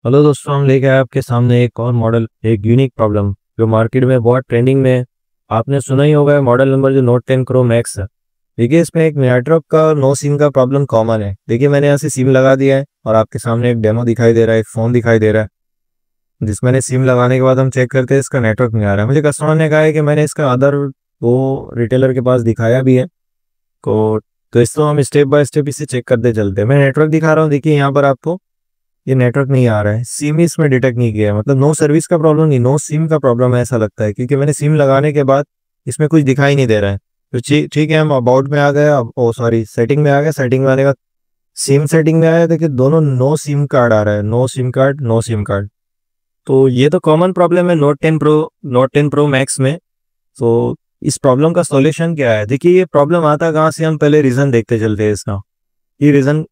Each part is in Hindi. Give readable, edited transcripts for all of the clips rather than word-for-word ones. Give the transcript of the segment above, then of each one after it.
हेलो दोस्तों, हम लेके आए आपके सामने एक और मॉडल, एक यूनिक प्रॉब्लम जो मार्केट में बहुत ट्रेंडिंग में है। आपने सुना ही होगा मॉडल नंबर जो नोट 10 प्रो मैक्स है। देखिए, इसमें एक नेटवर्क का नो सिम का प्रॉब्लम कॉमन है। देखिए, मैंने यहाँ से सिम लगा दिया है और आपके सामने एक डेमो दिखाई दे रहा है, एक फ़ोन दिखाई दे रहा है जिसमें ने सिम लगाने के बाद हम चेक करते हैं इसका नेटवर्क नहीं आ रहा है। मुझे कस्टमर ने कहा है कि मैंने इसका अदर वो रिटेलर के पास दिखाया भी है तो इसको हम स्टेप बाय स्टेप इसे चेक करते चलते हैं। मैं नेटवर्क दिखा रहा हूँ, देखिए यहाँ पर आपको ये नेटवर्क नहीं आ रहा है, सिम इसमें डिटेक्ट नहीं किया है। मतलब नो सर्विस का प्रॉब्लम नहीं, नो सिम का प्रॉब्लम है ऐसा लगता है, क्योंकि मैंने सिम लगाने के बाद इसमें कुछ दिखाई नहीं दे रहा है। तो ठीक है, हम अबाउट में आ गए, अब ओ सॉरी सेटिंग में आ गए। सेटिंग में आने का सिम सेटिंग में आया, देखिए दोनों नो सिम कार्ड आ रहा है, no SIM card no SIM card. तो ये तो कॉमन प्रॉब्लम है नोट 10 प्रो मैक्स में। तो इस प्रॉब्लम का सॉल्यूशन क्या है? देखिए, ये प्रॉब्लम आता कहाँ से, हम पहले रीज़न देखते चलते हैं इसका। ये रीज़न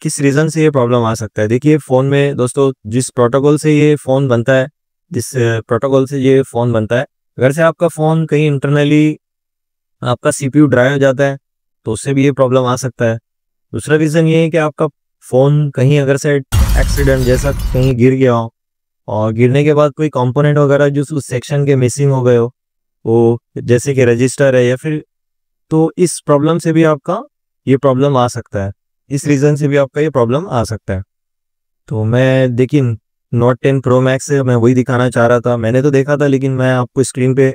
किस रीज़न से ये प्रॉब्लम आ सकता है? देखिए, फ़ोन में दोस्तों जिस प्रोटोकॉल से ये फ़ोन बनता है, जिस प्रोटोकॉल से ये फ़ोन बनता है, अगर से आपका फ़ोन कहीं इंटरनली आपका सीपीयू ड्राई हो जाता है तो उससे भी ये प्रॉब्लम आ सकता है। दूसरा रीज़न ये है कि आपका फ़ोन कहीं अगर से एक्सीडेंट जैसा कहीं गिर गया हो और गिरने के बाद कोई कंपोनेंट वगैरह जो उस सेक्शन के मिसिंग हो गए हो, वो जैसे कि रजिस्टर है या फिर, तो इस प्रॉब्लम से भी आपका ये प्रॉब्लम आ सकता है। इस रीज़न से भी आपका ये प्रॉब्लम आ सकता है। तो मैं देखिए, नोट 10 प्रो मैक्स से मैं वही दिखाना चाह रहा था। मैंने तो देखा था, लेकिन मैं आपको स्क्रीन पे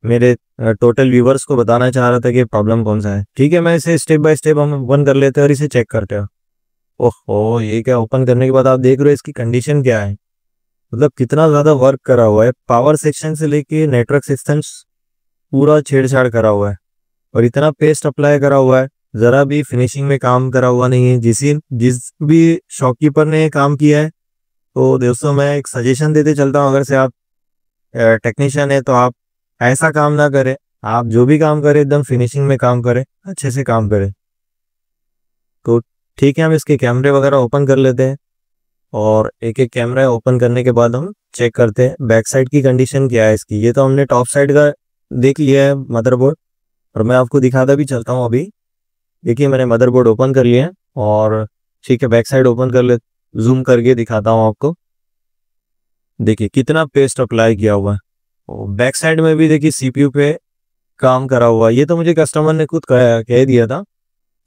मेरे टोटल व्यूवर्स को बताना चाह रहा था कि प्रॉब्लम कौन सा है। ठीक है, मैं इसे स्टेप बाय स्टेप हम ओपन कर लेते हैं और इसे चेक करते हैं। ओहो, ये क्या! ओपन करने के बाद आप देख रहे हो इसकी कंडीशन क्या है। मतलब कितना ज़्यादा वर्क करा हुआ है, पावर सेक्शन से लेके नेटवर्क सेक्शन पूरा छेड़छाड़ करा हुआ है और इतना पेस्ट अप्लाई करा हुआ है, ज़रा भी फिनिशिंग में काम करा हुआ नहीं है। जिस भी शॉपकीपर ने काम किया है, तो दोस्तों मैं एक सजेशन देते चलता हूँ, अगर से आप टेक्नीशियन है तो आप ऐसा काम ना करें। आप जो भी काम करें एकदम फिनिशिंग में काम करें, अच्छे से काम करें। तो ठीक है, हम इसके कैमरे वगैरह ओपन कर लेते हैं और एक एक कैमरा ओपन करने के बाद हम चेक करते हैं बैक साइड की कंडीशन क्या है इसकी। ये तो हमने टॉप साइड का देख लिया है मदरबोर्ड, और मैं आपको दिखाता भी चलता हूँ अभी। देखिए, मैंने मदरबोर्ड ओपन कर लिया है और ठीक है, बैक साइड ओपन कर ले, जूम करके दिखाता हूँ आपको। देखिए कितना पेस्ट अप्लाई किया हुआ है, और बैक साइड में भी देखिए सीपीयू पे काम करा हुआ है। ये तो मुझे कस्टमर ने खुद कह दिया था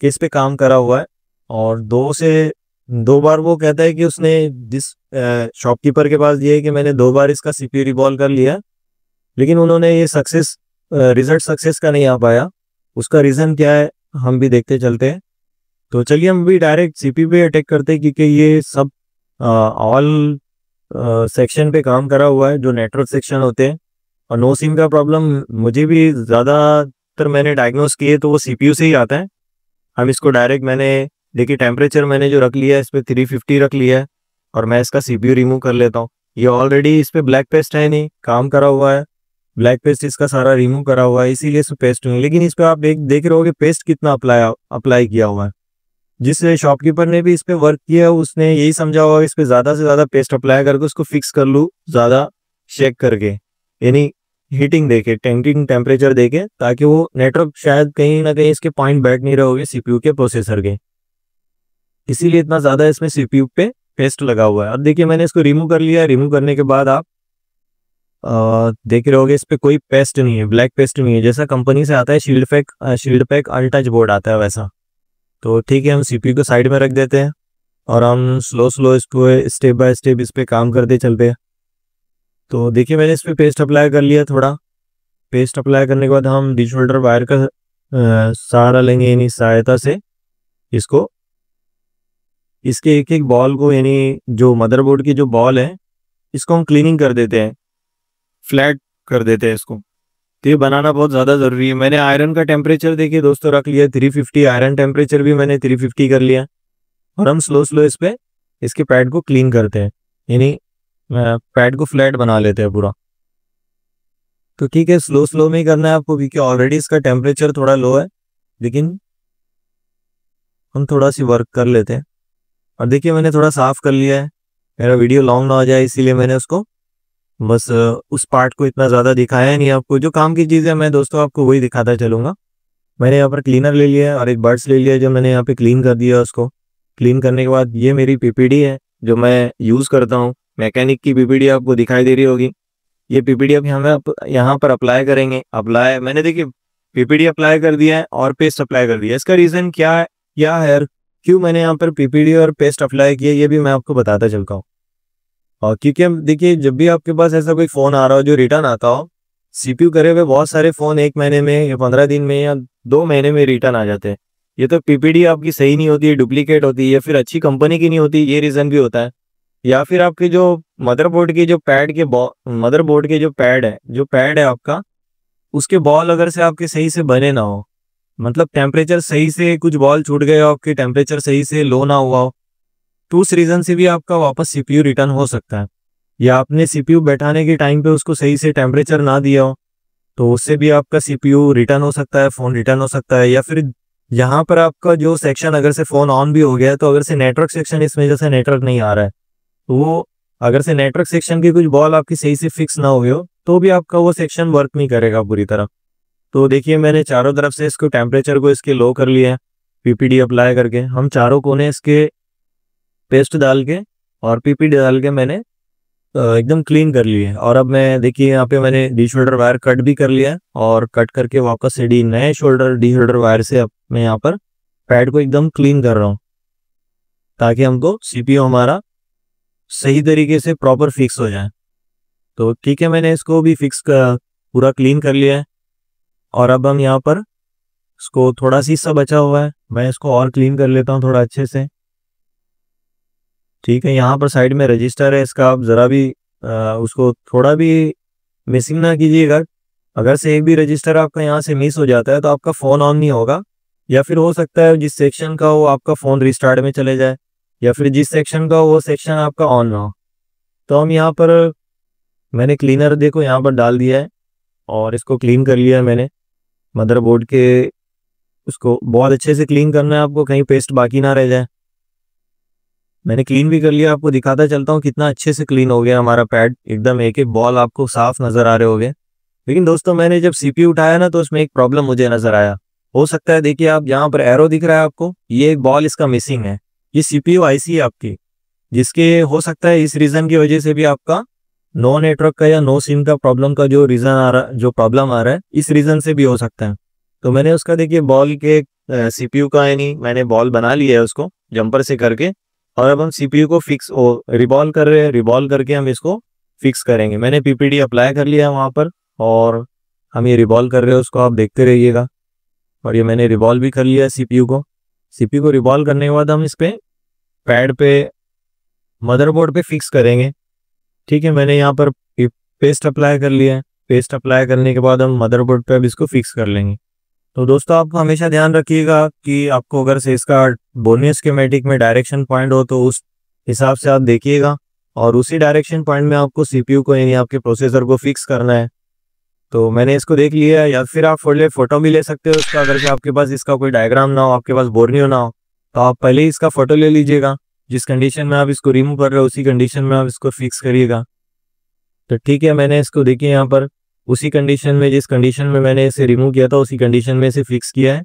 कि इस पे काम करा हुआ है, और दो बार वो कहता है कि उसने जिस शॉपकीपर के पास दिया है कि मैंने 2 बार इसका सीपीयू रिवॉल्व कर लिया, लेकिन उन्होंने ये रिजल्ट सक्सेस का नहीं आ पाया। उसका रीज़न क्या है हम भी देखते चलते हैं। तो चलिए, हम भी डायरेक्ट सीपीयू पे अटैक करते हैं, क्योंकि ये सब ऑल सेक्शन पे काम करा हुआ है जो नेटवर्क सेक्शन होते हैं। और नो सिम का प्रॉब्लम मुझे भी ज़्यादातर मैंने डायग्नोस किए तो वो सीपीयू से ही आता है। हम इसको डायरेक्ट, मैंने देखिए टेम्परेचर मैंने जो रख लिया है इस पर 350 रख लिया है, और मैं इसका सीपीयू रिमूव कर लेता हूँ। ये ऑलरेडी इस पर ब्लैक पेस्ट है, नहीं काम करा हुआ है, ब्लैक पेस्ट इसका सारा रिमूव करा हुआ है, इसीलिए इस पर पेस्ट नहीं। लेकिन इस पर आप देख रहे हो कि पेस्ट कितना अप्लाई किया हुआ है। जिस शॉपकीपर ने भी इस पे वर्क किया उसने यही समझा होगा इस पे ज़्यादा से ज़्यादा पेस्ट अप्लाई करके उसको फिक्स कर लूँ, ज़्यादा शेक करके, यानी हीटिंग देके, टेंटिंग टेम्परेचर देके, ताकि वो नेटवर्क शायद कहीं ना कहीं इसके पॉइंट बैठ नहीं रहे होंगे सीपीयू के प्रोसेसर के, इसीलिए इतना ज़्यादा इसमें सीपीयू पे पेस्ट लगा हुआ है। अब देखिए, मैंने इसको रिमूव कर लिया। रिमूव करने के बाद आप देख रहे होगे इस पे कोई पेस्ट नहीं है, ब्लैक पेस्ट नहीं है, जैसा कंपनी से आता है शील्ड पैक अनटच बोर्ड आता है वैसा। तो ठीक है, हम सीपीयू को साइड में रख देते हैं और हम स्लो इसको स्टेप बाय स्टेप इस पे काम करते चलते हैं। तो देखिए, मैंने इस पे पेस्ट अप्लाई कर लिया। थोड़ा पेस्ट अप्लाई करने के बाद हम डिश होल्डर वायर का सहारा लेंगे, यानी सहायता से इसको, इसके एक एक बॉल को, यानी जो मदरबोर्ड की जो बॉल है इसको हम क्लीनिंग कर देते हैं, फ्लैट कर देते हैं इसको। तो ये बनाना बहुत ज़्यादा ज़रूरी है। मैंने आयरन का टेम्परेचर देखिए दोस्तों रख लिया 350, आयरन टेम्परेचर भी मैंने 350 कर लिया, और हम स्लो इस पे इसके पैड को क्लीन करते हैं, यानी पैड को फ्लैट बना लेते हैं पूरा। तो ठीक है, स्लो में ही करना है आपको, क्योंकि ऑलरेडी इसका टेम्परेचर थोड़ा लो है, लेकिन हम थोड़ा सी वर्क कर लेते हैं। और देखिए, मैंने थोड़ा साफ कर लिया है, मेरा वीडियो लॉन्ग ना हो जाए इसीलिए मैंने उसको बस उस पार्ट को इतना ज़्यादा दिखाया नहीं। आपको जो काम की चीज़ है मैं दोस्तों आपको वही दिखाता चलूँगा। मैंने यहाँ पर क्लीनर ले लिया है और एक बर्ड्स ले लिया, जो मैंने यहाँ पे क्लीन कर दिया। उसको क्लीन करने के बाद ये मेरी पीपीडी है जो मैं यूज़ करता हूँ, मैकेनिक की पीपीटी आपको दिखाई दे रही होगी। ये पीपीटी अब हमें यहाँ पर अप्लाई करेंगे। अप्लाई मैंने देखिए पीपीटी अप्लाई कर दिया है और पेस्ट अप्लाई कर दिया है। इसका रीज़न क्या है यार, क्यों मैंने यहाँ पर पीपीटी और पेस्ट अप्लाई किया, ये भी मैं आपको बताता चलता हूँ। और क्योंकि हम देखिए जब भी आपके पास ऐसा कोई फ़ोन आ रहा हो जो रिटर्न आता हो, सीपीयू करे हुए बहुत सारे फ़ोन 1 महीने में या 15 दिन में या 2 महीने में रिटर्न आ जाते हैं। ये तो पीपीटी आपकी सही नहीं होती है, डुप्लीकेट होती है या फिर अच्छी कंपनी की नहीं होती, ये रीज़न भी होता है। या फिर आपके जो मदरबोर्ड के जो पैड है आपका, उसके बॉल अगर से आपके सही से बने ना हो, मतलब टेम्परेचर सही से कुछ बॉल छूट गए हो, आपके टेम्परेचर सही से लो ना हुआ हो, तो उस रीज़न से भी आपका वापस सीपीयू रिटर्न हो सकता है। या आपने सीपीयू बैठाने के टाइम पे उसको सही से टेम्परेचर ना दिया हो, तो उससे भी आपका सीपीयू रिटर्न हो सकता है, फ़ोन रिटर्न हो सकता है। या फिर यहाँ पर आपका जो सेक्शन अगर से फ़ोन ऑन भी हो गया है, तो अगर से नेटवर्क सेक्शन इस वजह से नेटवर्क नहीं आ रहा है, तो वो अगर से नेटवर्क सेक्शन की कुछ बॉल आपकी सही से फिक्स ना हुई हो, तो भी आपका वो सेक्शन वर्क नहीं करेगा पूरी तरह। तो देखिए मैंने चारों तरफ से इसको टेम्परेचर को इसके लो कर लिया है, पीपीटी अप्लाई करके। हम चारों कोने इसके पेस्ट डाल के और पीपीटी डाल के मैंने एकदम क्लीन कर लिए है। और अब मैं देखिए यहाँ पे मैंने डी शोल्डर वायर कट भी कर लिया है और कट करके वापस से नए डी शोल्डर वायर से अब मैं यहाँ पर पैड को एकदम क्लीन कर रहा हूँ, ताकि हमको सीपीयू हमारा सही तरीके से प्रॉपर फिक्स हो जाए। तो ठीक है, मैंने इसको भी पूरा क्लीन कर लिया है। और अब हम यहाँ पर इसको थोड़ा सा हिस्सा बचा हुआ है, मैं इसको और क्लीन कर लेता हूँ थोड़ा अच्छे से। ठीक है, यहाँ पर साइड में रजिस्टर है, इसका आप ज़रा भी उसको थोड़ा भी मिसिंग ना कीजिएगा। अगर से एक भी रजिस्टर आपका यहाँ से मिस हो जाता है तो आपका फ़ोन ऑन नहीं होगा, या फिर हो सकता है जिस सेक्शन का हो आपका फ़ोन रिस्टार्ट में चले जाए, या फिर जिस सेक्शन का हो वो सेक्शन आपका ऑन ना हो। तो हम यहाँ पर मैंने क्लीनर देखो यहाँ पर डाल दिया है और इसको क्लीन कर लिया है मैंने मदरबोर्ड के। उसको बहुत अच्छे से क्लीन करना है आपको, कहीं पेस्ट बाकी ना रह जाए। मैंने क्लीन भी कर लिया, आपको दिखाता चलता हूँ कितना अच्छे से क्लीन हो गया हमारा पैड, एकदम एक एक बॉल आपको साफ नज़र आ रहे होंगे। लेकिन दोस्तों मैंने जब सीपीयू उठाया ना, तो उसमें एक प्रॉब्लम मुझे नज़र आया। हो सकता है देखिए आप यहाँ पर एरो दिख रहा है आपको, ये एक बॉल इसका मिसिंग है। ये सीपीयू आईसी है आपकी, जिसके हो सकता है इस रीज़न की वजह से भी आपका नो नेटवर्क का या नो सिम का प्रॉब्लम का जो प्रॉब्लम आ रहा है, इस रीज़न से भी हो सकता है। तो मैंने उसका देखिए बॉल के सीपीयू का यानी मैंने बॉल बना लिया है उसको जंपर से करके। और अब हम सीपीयू को रिबॉल्व कर रहे हैं, रिबॉल्व करके हम इसको फिक्स करेंगे। मैंने पीपीटी अप्लाई कर लिया है वहाँ पर और हम ये रिबॉल्व कर रहे हैं, उसको आप देखते रहिएगा। और ये मैंने रिबॉल्व भी कर लिया है सीपीयू को रिबॉल्व करने के बाद हम इस पर पैड पे मदरबोर्ड पे फिक्स करेंगे। ठीक है, मैंने यहाँ पर पेस्ट अप्लाई कर लिया है। पेस्ट अप्लाई करने के बाद हम मदरबोर्ड पे अब इसको फिक्स कर लेंगे। तो दोस्तों आपको हमेशा ध्यान रखिएगा कि आपको अगर से इसका बोर्नियर स्कीमेटिक में डायरेक्शन पॉइंट हो तो उस हिसाब से आप देखिएगा, और उसी डायरेक्शन पॉइंट में आपको सीपीयू को यानी आपके प्रोसेसर को फिक्स करना है। तो मैंने इसको देख लिया है, या फिर आप फोटो भी ले सकते हो इसका। अगर से आपके पास इसका कोई डायग्राम ना हो, आपके पास बोर्नियो ना हो, तो आप पहले ही इसका फोटो ले लीजिएगा। जिस कंडीशन में आप इसको रिमूव कर रहे हो उसी कंडीशन में आप इसको फिक्स करिएगा। तो ठीक है, मैंने इसको देखिए यहाँ पर उसी कंडीशन में, जिस कंडीशन में मैंने इसे रिमूव किया था उसी कंडीशन में इसे फिक्स किया है।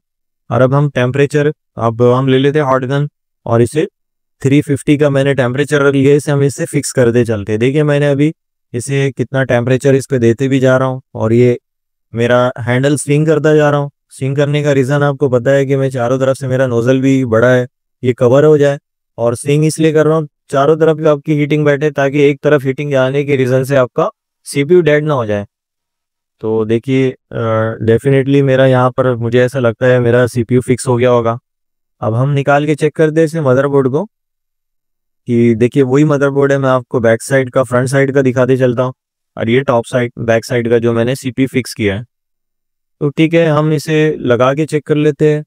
और अब हम टेम्परेचर अब हम ले लेते हैं हॉट गन, और इसे 350 का मैंने टेम्परेचर रख लिया, इसे हम इससे फिक्स करते चलते हैं। देखिए मैंने अभी इसे कितना टेम्परेचर इस पे देते भी जा रहा हूँ, और ये मेरा हैंडल स्विंग करता जा रहा हूँ। स्विंग करने का रीज़न आपको पता है कि मैं चारों तरफ से मेरा नोजल भी बड़ा है, ये कवर हो जाए। और स्विंग इसलिए कर रहा हूँ चारों तरफ भी आपकी हीटिंग बैठे, ताकि एक तरफ हीटिंग जाने के रीज़न से आपका सीपीयू डेड ना हो जाए। तो देखिए डेफिनेटली मेरा यहाँ पर मुझे ऐसा लगता है मेरा सीपीयू फिक्स हो गया होगा। अब हम निकाल के चेक करते हैं इसे मदरबोर्ड को, कि देखिए वही मदरबोर्ड है। मैं आपको बैक साइड का फ्रंट साइड का दिखाते चलता हूँ, और ये टॉप साइड बैक साइड का जो मैंने सीपीयू फिक्स किया है। तो ठीक है, हम इसे लगा के चेक कर लेते हैं।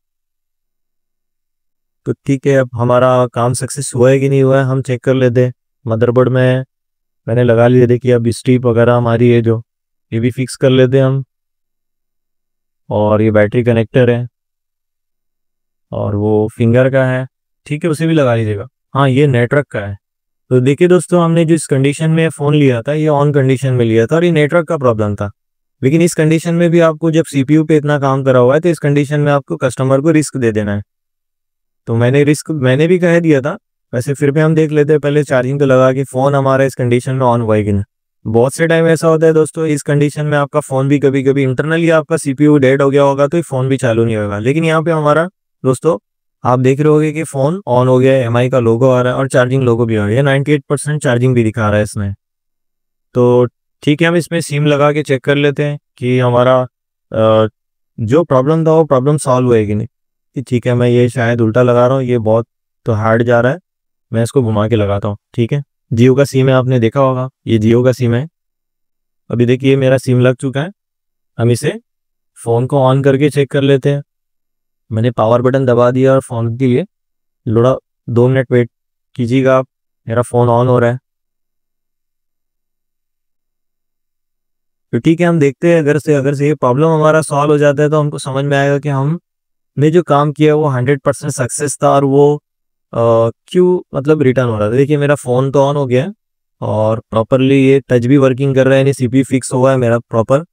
तो ठीक है, अब हमारा काम सक्सेस हुआ है कि नहीं हुआ है हम चेक कर लेते हैं। मदरबोर्ड में मैंने लगा लिया, देखिए अब स्ट्रिप वगैरह हमारी है जो, ये भी फिक्स कर लेते हैं हम। और ये बैटरी कनेक्टर है, और वो फिंगर का है, ठीक है उसे भी लगा लीजिएगा। हाँ, ये नेटवर्क का है। तो देखिए दोस्तों, हमने जिस कंडीशन में फ़ोन लिया था ये ऑन कंडीशन में लिया था, और ये नेटवर्क का प्रॉब्लम था। लेकिन इस कंडीशन में भी आपको जब सीपीयू पे इतना काम करा हुआ है, तो इस कंडीशन में आपको कस्टमर को रिस्क दे देना है। तो मैंने भी कह दिया था वैसे फिर भी हम देख लेते हैं पहले चार्जिंग तो लगा कि फ़ोन हमारा इस कंडीशन में ऑन हुआ है कि नहीं। बहुत से टाइम ऐसा होता है दोस्तों, इस कंडीशन में आपका फ़ोन भी कभी कभी इंटरनली आपका सीपीयू डेड हो गया होगा तो फ़ोन भी चालू नहीं होगा। लेकिन यहाँ पे हमारा दोस्तों आप देख रहे होगे कि फ़ोन ऑन हो गया है, एमआई का लोगो आ रहा है और चार्जिंग लोगो भी आ रहा है, 98% चार्जिंग भी दिखा रहा है इसमें। तो ठीक है, हम इसमें सिम लगा के चेक कर लेते हैं कि हमारा जो प्रॉब्लम था वो प्रॉब्लम सॉल्व हुआ है कि नहीं। कि ठीक है, मैं ये शायद उल्टा लगा रहा हूँ, ये बहुत तो हार्ड जा रहा है, मैं इसको घुमा के लगाता हूँ। ठीक है, जियो का सिम है, आपने देखा होगा, ये जियो का सिम है। अभी देखिए मेरा सिम लग चुका है। हम इसे फ़ोन को ऑन करके चेक कर लेते हैं। मैंने पावर बटन दबा दिया और फ़ोन के लिए थोड़ा 2 मिनट वेट कीजिएगा आप, मेरा फ़ोन ऑन हो रहा है। तो ठीक है, हम देखते हैं अगर से ये प्रॉब्लम हमारा सॉल्व हो जाता है तो हमको समझ में आएगा कि हमने जो काम किया वो 100% सक्सेस था और वो क्यों मतलब रिटर्न हो रहा था। देखिए मेरा फ़ोन तो ऑन हो गया है और प्रॉपरली ये टच भी वर्किंग कर रहा है, यानी सीपीयू फिक्स हुआ है मेरा प्रॉपर।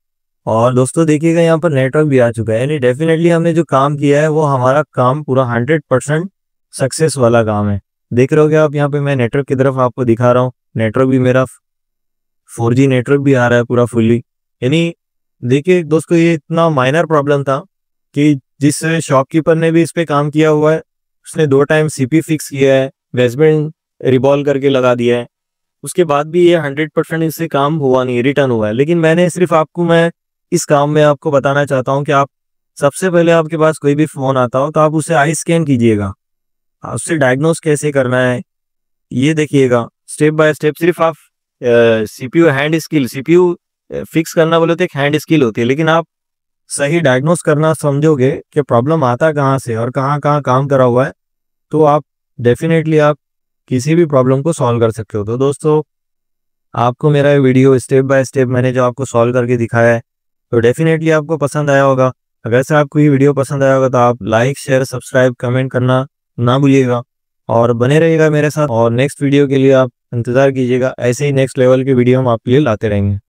और दोस्तों देखिएगा यहाँ पर नेटवर्क भी आ चुका है, यानी डेफिनेटली हमने जो काम किया है वो हमारा काम पूरा 100% सक्सेस वाला काम है। देख रहे हो क्या आप, यहाँ पे मैं नेटवर्क की तरफ आपको दिखा रहा हूँ, नेटवर्क भी मेरा 4G नेटवर्क भी आ रहा है पूरा फुल्ली। यानी देखिए दोस्तों ये इतना माइनर प्रॉब्लम था कि जिस शॉपकीपर ने भी इस पे काम किया हुआ है उसने 2 टाइम सीपी फिक्स किया है, बेसबैंड रिबॉल्व करके लगा दिया है, उसके बाद भी ये 100% इससे काम हुआ नहीं, रिटर्न हुआ है। लेकिन मैंने सिर्फ आपको मैं इस काम में आपको बताना चाहता हूँ कि आप सबसे पहले आपके पास कोई भी फ़ोन आता हो तो आप उसे आई स्कैन कीजिएगा, उससे डायग्नोस कैसे करना है ये देखिएगा स्टेप बाय स्टेप। सिर्फ आप CPU hand skill, CPU fix करना बोले तो एक हैंड स्किल होती है, लेकिन आप सही डायग्नोस करना समझोगे कि प्रॉब्लम आता कहाँ से और कहाँ कहाँ काम करा हुआ है, तो आप डेफिनेटली आप किसी भी प्रॉब्लम को सॉल्व कर सकते हो। तो दोस्तों आपको मेरा वीडियो स्टेप बाय स्टेप मैंने जो आपको सॉल्व करके दिखाया है तो डेफिनेटली आपको पसंद आया होगा। अगर से आपको ये वीडियो पसंद आया होगा तो आप लाइक शेयर सब्सक्राइब कमेंट करना ना भूलिएगा और बने रहिएगा मेरे साथ। और नेक्स्ट वीडियो के लिए आप इंतज़ार कीजिएगा, ऐसे ही नेक्स्ट लेवल के वीडियो हम आपके लिए लाते रहेंगे।